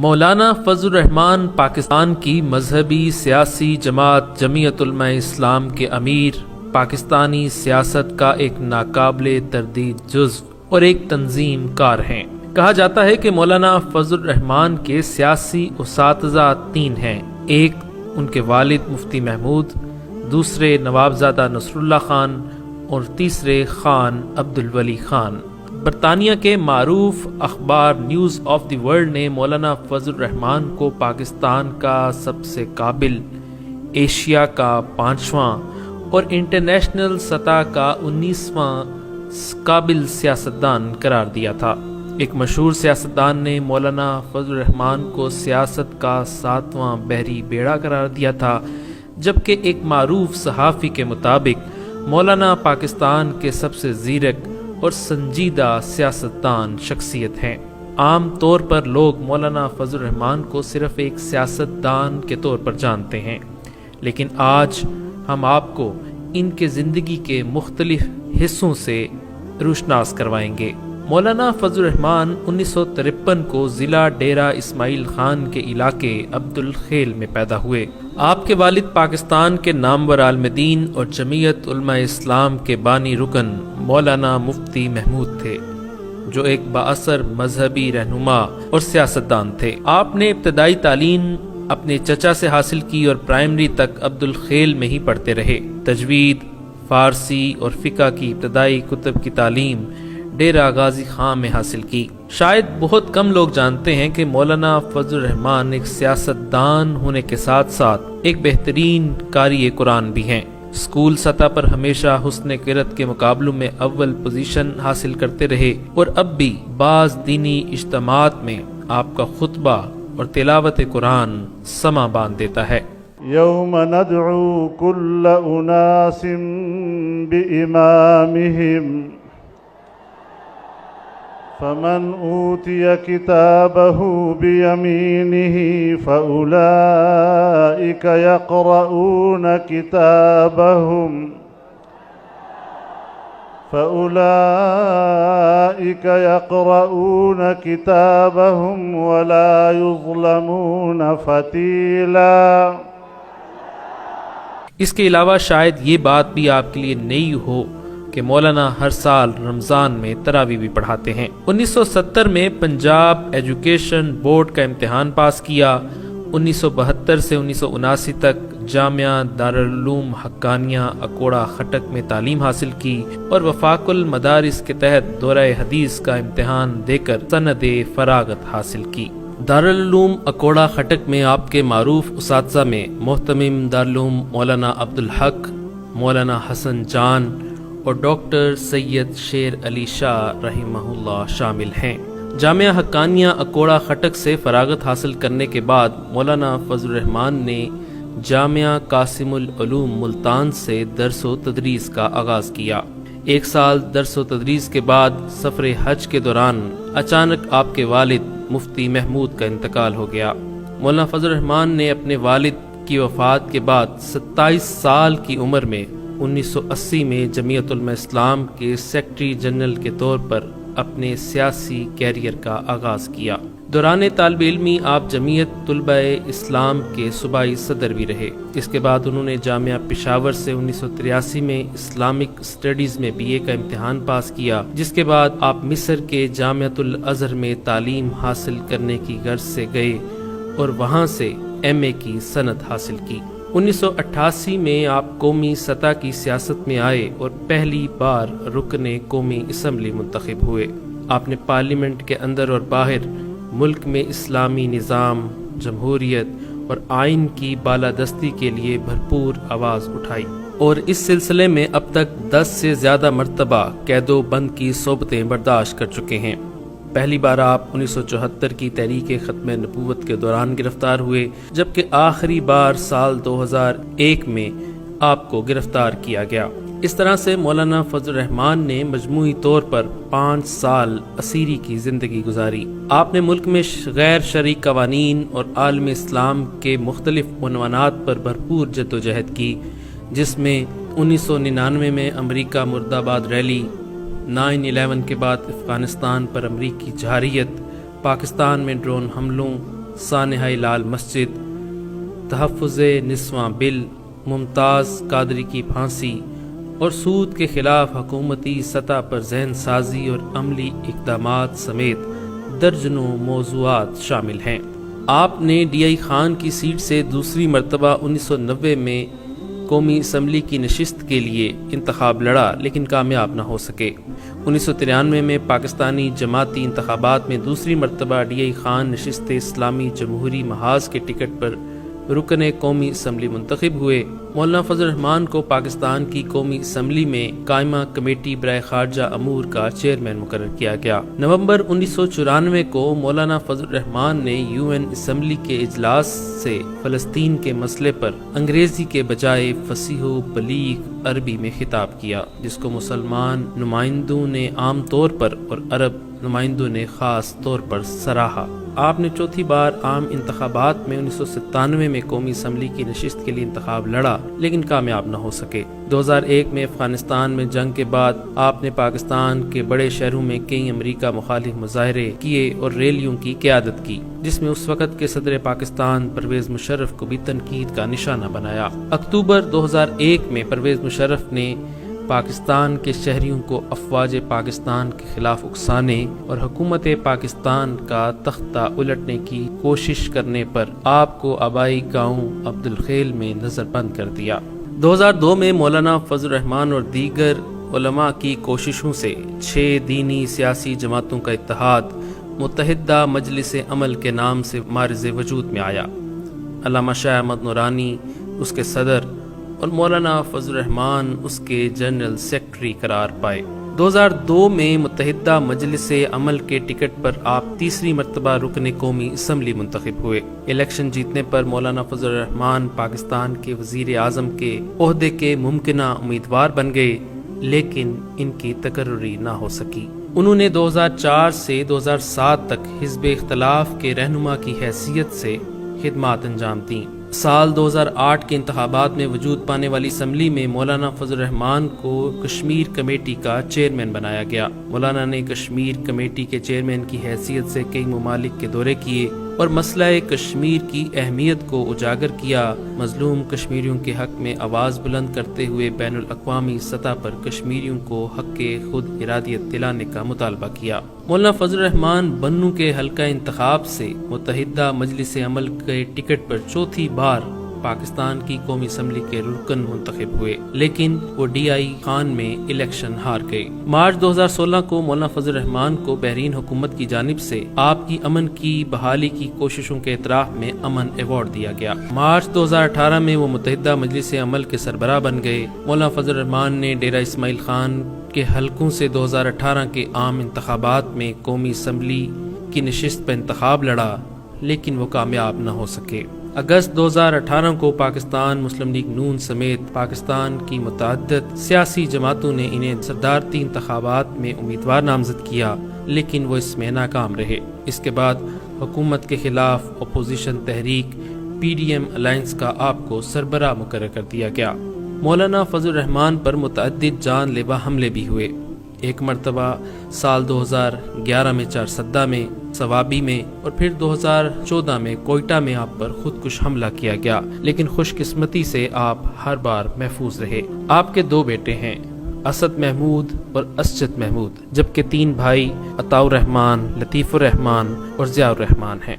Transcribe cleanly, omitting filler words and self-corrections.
مولانا فضل الرحمان پاکستان کی مذہبی سیاسی جماعت جمعیت علماء اسلام کے امیر، پاکستانی سیاست کا ایک ناقابل تردید جزو اور ایک تنظیم کار ہیں۔ کہا جاتا ہے کہ مولانا فضل الرحمان کے سیاسی اساتذہ تین ہیں، ایک ان کے والد مفتی محمود، دوسرے نوابزادہ نصر اللہ خان اور تیسرے خان عبدالولی خان۔ برطانیہ کے معروف اخبار نیوز آف دی ورلڈ نے مولانا فضل الرحمان کو پاکستان کا سب سے قابل، ایشیا کا 5واں اور انٹرنیشنل سطح کا 19واں قابل سیاستدان قرار دیا تھا۔ ایک مشہور سیاستدان نے مولانا فضل الرحمان کو سیاست کا 7واں بحری بیڑا قرار دیا تھا، جبکہ ایک معروف صحافی کے مطابق مولانا پاکستان کے سب سے زیرک اور سنجیدہ سیاستدان شخصیت ہیں۔ عام طور پر لوگ مولانا فضل الرحمان کو صرف ایک سیاستدان کے طور پر جانتے ہیں، لیکن آج ہم آپ کو ان کے زندگی کے مختلف حصوں سے روشناس کروائیں گے۔ مولانا فضل الرحمان 1953 کو ضلع ڈیرہ اسماعیل خان کے علاقے عبدالخیل میں پیدا ہوئے۔ آپ کے والد پاکستان کے نامور عالم دین اور جمعیت علماء اسلام کے بانی رکن مولانا مفتی محمود تھے، جو ایک بااثر مذہبی رہنما اور سیاستدان تھے۔ آپ نے ابتدائی تعلیم اپنے چچا سے حاصل کی اور پرائمری تک عبدالخیل میں ہی پڑھتے رہے۔ تجوید، فارسی اور فقہ کی ابتدائی کتب کی تعلیم ڈیرہ غازی خان میں حاصل کی۔ شاید بہت کم لوگ جانتے ہیں کہ مولانا فضل الرحمان ایک سیاستدان ہونے کے ساتھ ساتھ ایک بہترین قاری قرآن بھی ہیں۔ اسکول سطح پر ہمیشہ حسن قرأت کے مقابلوں میں اول پوزیشن حاصل کرتے رہے اور اب بھی بعض دینی اجتماعات میں آپ کا خطبہ اور تلاوت قرآن سما باندھ دیتا ہے۔ یوم ندعو کل اناس بإمامہم فمن اوتی کتابہ بیمینہ فأولئک یقرؤون کتابہم ولا یظلمون فتیلا۔ اس کے علاوہ شاید یہ بات بھی آپ کے لیے نئی ہو کہ مولانا ہر سال رمضان میں تراویح بھی پڑھاتے ہیں۔ 1970 میں پنجاب ایجوکیشن بورڈ کا امتحان پاس کیا۔ 1972 سے 1979 تک جامعہ دارالعلوم حقانیہ اکوڑہ خٹک میں تعلیم حاصل کی اور وفاق المدارس کے تحت دورہ حدیث کا امتحان دے کر سند فراغت حاصل کی۔ دارالعلوم اکوڑہ خٹک میں آپ کے معروف اساتذہ میں محتمم دارالعلوم مولانا عبدالحق، مولانا حسن جان اور ڈاکٹر سید شیر علی شاہ رحمہ اللہ شامل ہیں۔ جامعہ حقانیہ اکوڑہ خٹک سے فراغت حاصل کرنے کے بعد مولانا فضل الرحمان نے جامعہ قاسم العلوم ملتان سے درس و تدریس کا آغاز کیا۔ 1 سال درس و تدریس کے بعد سفر حج کے دوران اچانک آپ کے والد مفتی محمود کا انتقال ہو گیا۔ مولانا فضل الرحمان نے اپنے والد کی وفات کے بعد 27 سال کی عمر میں 1980 میں جمعیت علماء اسلام کے سیکرٹری جنرل کے طور پر اپنے سیاسی کیریئر کا آغاز کیا۔ دوران طالب علمی آپ جمعیت طلباء اسلام کے صوبائی صدر بھی رہے۔ اس کے بعد انہوں نے جامعہ پشاور سے 1983 میں اسلامک اسٹڈیز میں BA کا امتحان پاس کیا، جس کے بعد آپ مصر کے جامعۃ الازہر میں تعلیم حاصل کرنے کی غرض سے گئے اور وہاں سے MA کی سند حاصل کی۔ 1988 میں آپ قومی سطح کی سیاست میں آئے اور پہلی بار رکن قومی اسمبلی منتخب ہوئے۔ آپ نے پارلیمنٹ کے اندر اور باہر ملک میں اسلامی نظام، جمہوریت اور آئین کی بالادستی کے لیے بھرپور آواز اٹھائی اور اس سلسلے میں اب تک 10 سے زیادہ مرتبہ قید و بند کی صحبتیں برداشت کر چکے ہیں۔ پہلی بار آپ 1974 کی تحریک ختم نبوت کے دوران گرفتار ہوئے، جبکہ آخری بار سال 2001 میں آپ کو گرفتار کیا گیا۔ اس طرح سے مولانا فضل الرحمان نے مجموعی طور پر 5 سال اسیری کی زندگی گزاری۔ آپ نے ملک میں غیر شرعی قوانین اور عالم اسلام کے مختلف عنوانات پر بھرپور جدوجہد کی، جس میں 1999 میں امریکہ مرد آباد ریلی، 9/11 کے بعد افغانستان پر امریکی جارحیت، پاکستان میں ڈرون حملوں، سانحہ لال مسجد، تحفظ نسواں بل، ممتاز قادری کی پھانسی اور سود کے خلاف حکومتی سطح پر ذہن سازی اور عملی اقدامات سمیت درجنوں موضوعات شامل ہیں۔ آپ نے ڈی آئی خان کی سیٹ سے دوسری مرتبہ 1990 میں قومی اسمبلی کی نشست کے لیے انتخاب لڑا لیکن کامیاب نہ ہو سکے۔ 1993 میں پاکستانی جماعتی انتخابات میں دوسری مرتبہ ڈی آئی خان نشست اسلامی جمہوری محاذ کے ٹکٹ پر رکن قومی اسمبلی منتخب ہوئے۔ مولانا فضل الرحمان کو پاکستان کی قومی اسمبلی میں قائمہ کمیٹی برائے خارجہ امور کا چیئرمین مقرر کیا گیا۔ نومبر 1994 کو مولانا فضل الرحمان نے یو این اسمبلی کے اجلاس سے فلسطین کے مسئلے پر انگریزی کے بجائے فصیح و بلیغ عربی میں خطاب کیا، جس کو مسلمان نمائندوں نے عام طور پر اور عرب نمائندوں نے خاص طور پر سراہا۔ آپ نے چوتھی بار عام انتخابات میں 1997 میں قومی اسمبلی کی نشست کے لیے انتخاب لڑا لیکن کامیاب نہ ہو سکے۔ 2001 میں افغانستان میں جنگ کے بعد آپ نے پاکستان کے بڑے شہروں میں کئی امریکہ مخالف مظاہرے کیے اور ریلیوں کی قیادت کی، جس میں اس وقت کے صدر پاکستان پرویز مشرف کو بھی تنقید کا نشانہ بنایا۔ اکتوبر 2001 میں پرویز مشرف نے پاکستان کے شہریوں کو افواج پاکستان کے خلاف اکسانے اور حکومت پاکستان کا تختہ الٹنے کی کوشش کرنے پر آپ کو آبائی گاؤں عبد الخیل میں نظر بند کر دیا۔ 2002 میں مولانا فضل الرحمان اور دیگر علماء کی کوششوں سے 6 دینی سیاسی جماعتوں کا اتحاد متحدہ مجلس عمل کے نام سے معرض وجود میں آیا۔ علامہ شاہ احمد نورانی اس کے صدر اور مولانا فضل الرحمان اس کے جنرل سیکرٹری قرار پائے۔ 2002 میں متحدہ مجلس عمل کے ٹکٹ پر آپ تیسری مرتبہ رکن قومی اسمبلی منتخب ہوئے۔ الیکشن جیتنے پر مولانا فضل الرحمان پاکستان کے وزیر اعظم کے عہدے کے ممکنہ امیدوار بن گئے لیکن ان کی تقرری نہ ہو سکی۔ انہوں نے 2004 سے 2007 تک حزب اختلاف کے رہنما کی حیثیت سے خدمات انجام دیں۔ سال 2008 کے انتخابات میں وجود پانے والی اسمبلی میں مولانا فضل الرحمان کو کشمیر کمیٹی کا چیئرمین بنایا گیا۔ مولانا نے کشمیر کمیٹی کے چیئرمین کی حیثیت سے کئی ممالک کے دورے کیے اور مسئلہ کشمیر کی اہمیت کو اجاگر کیا۔ مظلوم کشمیریوں کے حق میں آواز بلند کرتے ہوئے بین الاقوامی سطح پر کشمیریوں کو حق خود ارادیت دلانے کا مطالبہ کیا۔ مولانا فضل الرحمان بنوں کے حلقہ انتخاب سے متحدہ مجلس عمل کے ٹکٹ پر چوتھی بار پاکستان کی قومی اسمبلی کے رکن منتخب ہوئے لیکن وہ ڈی آئی خان میں الیکشن ہار گئے۔ مارچ 2016 کو مولانا فضل الرحمان کو بحرین حکومت کی جانب سے آپ کی امن کی بحالی کی کوششوں کے اعتراف میں امن ایوارڈ دیا گیا۔ مارچ 2018 میں وہ متحدہ مجلس عمل کے سربراہ بن گئے۔ مولانا فضل الرحمان نے ڈیرہ اسماعیل خان کے حلقوں سے 2018 کے عام انتخابات میں قومی اسمبلی کی نشست پر انتخاب لڑا لیکن وہ کامیاب نہ ہو سکے۔ اگست 2018 کو پاکستان مسلم لیگ نون سمیت پاکستان کی متعدد سیاسی جماعتوں نے انہیں صدارتی انتخابات میں امیدوار نامزد کیا لیکن وہ اس میں ناکام رہے۔ اس کے بعد حکومت کے خلاف اپوزیشن تحریک پی ڈی ایم الائنس کا آپ کو سربراہ مقرر کر دیا گیا۔ مولانا فضل الرحمان پر متعدد جان لیوا حملے بھی ہوئے۔ ایک مرتبہ سال 2011 میں چارسدہ میں، سوابی میں اور پھر 2014 میں کوئٹہ میں آپ پر خودکش حملہ کیا گیا لیکن خوش قسمتی سے آپ ہر بار محفوظ رہے۔ آپ کے 2 بیٹے ہیں، اسد محمود اور اسجد محمود، جبکہ 3 بھائی عطاء الرحمان، لطیف الرحمان اور ضیاء الرحمان ہیں۔